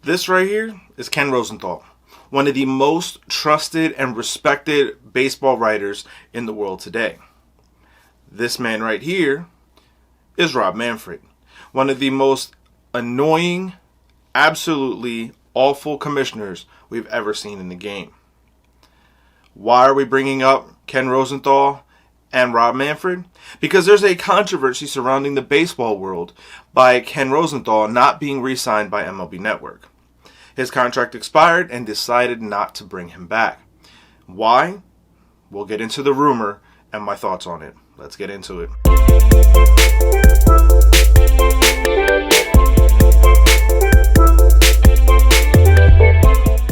This right here is Ken Rosenthal, one of the most trusted and respected baseball writers in the world today. This man right here is Rob Manfred, one of the most annoying, absolutely awful commissioners we've ever seen in the game. Why are we bringing up Ken Rosenthal and Rob Manfred? Because there's a controversy surrounding the baseball world by Ken Rosenthal not being re-signed by MLB Network. His contract expired and decided not to bring him back. Why? We'll get into the rumor and my thoughts on it. Let's get into it.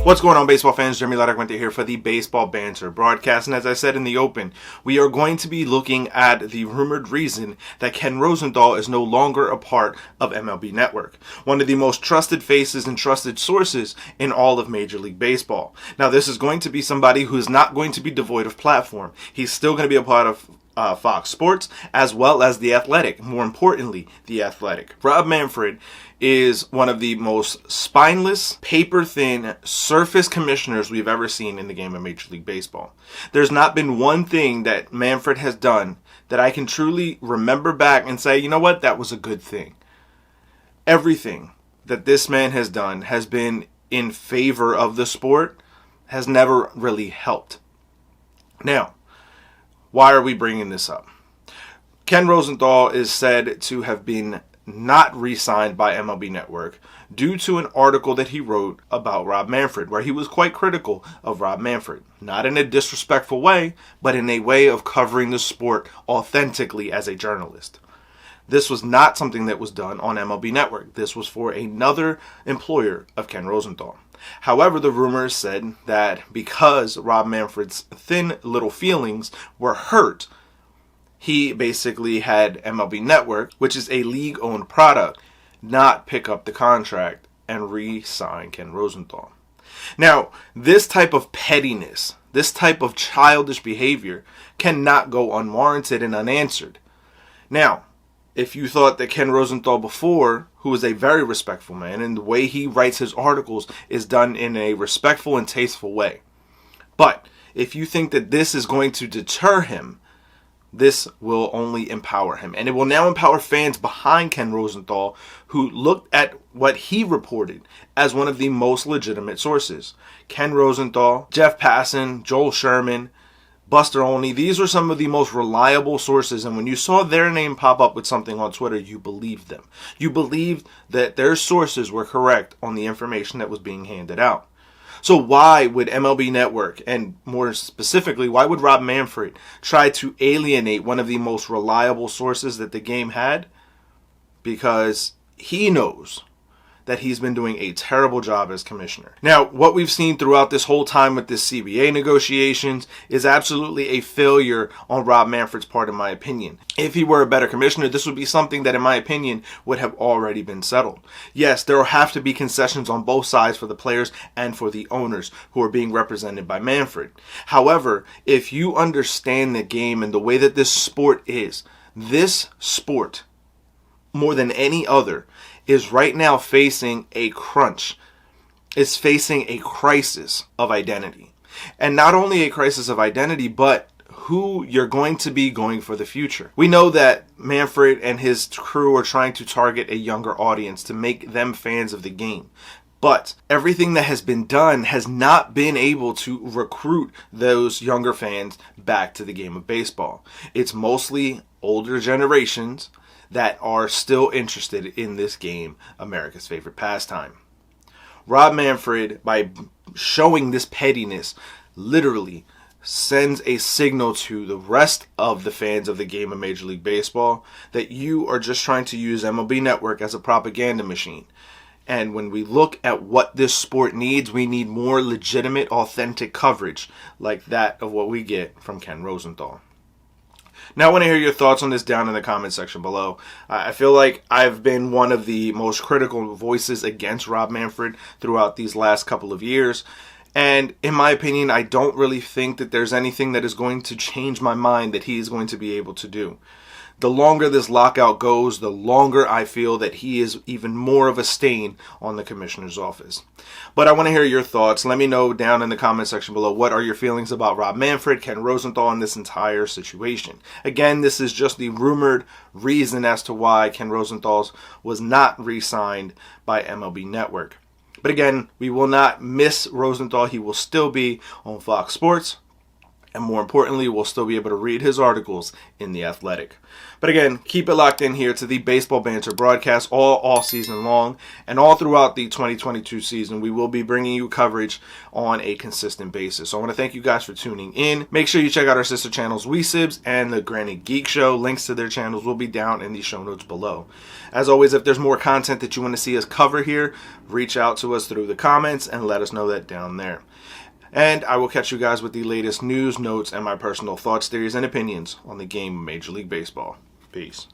What's going on, baseball fans? Jeremy Laracuente here for the Baseball Banter Broadcast. And as I said in the open, we are going to be looking at the rumored reason that Ken Rosenthal is no longer a part of MLB Network, one of the most trusted faces and trusted sources in all of Major League Baseball. Now, this is going to be somebody who is not going to be devoid of platform. He's still going to be a part of Fox Sports, as well as The Athletic. More importantly, The Athletic. Rob Manfred is one of the most spineless, paper-thin, surface commissioners we've ever seen in the game of Major League Baseball. There's not been one thing that Manfred has done that I can truly remember back and say, you know what, that was a good thing. Everything that this man has done has been in favor of the sport, has never really helped. Now, why are we bringing this up? Ken Rosenthal is said to have been not re-signed by MLB Network due to an article that he wrote about Rob Manfred, where he was quite critical of Rob Manfred. Not in a disrespectful way, but in a way of covering the sport authentically as a journalist. This was not something that was done on MLB Network. This was for another employer of Ken Rosenthal. However, the rumors said that because Rob Manfred's thin little feelings were hurt, he basically had MLB Network, which is a league-owned product, not pick up the contract and re-sign Ken Rosenthal. Now, this type of pettiness, this type of childish behavior cannot go unwarranted and unanswered. Now, if you thought that Ken Rosenthal before, who was a very respectful man, and the way he writes his articles is done in a respectful and tasteful way. But if you think that this is going to deter him, this will only empower him. And it will now empower fans behind Ken Rosenthal who looked at what he reported as one of the most legitimate sources. Ken Rosenthal, Jeff Passan, Joel Sherman, Buster Olney, these were some of the most reliable sources, and when you saw their name pop up with something on Twitter, you believed them. You believed that their sources were correct on the information that was being handed out. So why would MLB Network, and more specifically, why would Rob Manfred try to alienate one of the most reliable sources that the game had? Because he knows that he's been doing a terrible job as commissioner. Now, what we've seen throughout this whole time with this CBA negotiations is absolutely a failure on Rob Manfred's part, in my opinion. If he were a better commissioner, this would be something that, in my opinion, would have already been settled. Yes, there will have to be concessions on both sides for the players and for the owners who are being represented by Manfred. However, if you understand the game and the way that this sport is, this sport, more than any other, is right now facing a crunch. It's facing a crisis of identity. And not only a crisis of identity, but who you're going to be going for the future. We know that Manfred and his crew are trying to target a younger audience to make them fans of the game. But everything that has been done has not been able to recruit those younger fans back to the game of baseball. It's mostly older generations that are still interested in this game, America's favorite pastime. Rob Manfred, by showing this pettiness, literally sends a signal to the rest of the fans of the game of Major League Baseball that you are just trying to use MLB Network as a propaganda machine. And when we look at what this sport needs, we need more legitimate, authentic coverage like that of what we get from Ken Rosenthal. Now, I want to hear your thoughts on this down in the comment section below. I feel like I've been one of the most critical voices against Rob Manfred throughout these last couple of years. And in my opinion, I don't really think that there's anything that is going to change my mind that he is going to be able to do. The longer this lockout goes, the longer I feel that he is even more of a stain on the commissioner's office. But I want to hear your thoughts. Let me know down in the comment section below, what are your feelings about Rob Manfred, Ken Rosenthal, and this entire situation? Again, this is just the rumored reason as to why Ken Rosenthal was not re-signed by MLB Network. But again, we will not miss Rosenthal. He will still be on Fox Sports. And more importantly, we'll still be able to read his articles in The Athletic. But again, keep it locked in here to the Baseball Banter Broadcast all season long. And all throughout the 2022 season, we will be bringing you coverage on a consistent basis. So I want to thank you guys for tuning in. Make sure you check out our sister channels, WeSibs and the Granny Geek Show. Links to their channels will be down in the show notes below. As always, if there's more content that you want to see us cover here, reach out to us through the comments and let us know that down there. And I will catch you guys with the latest news, notes, and my personal thoughts, theories, and opinions on the game of Major League Baseball. Peace.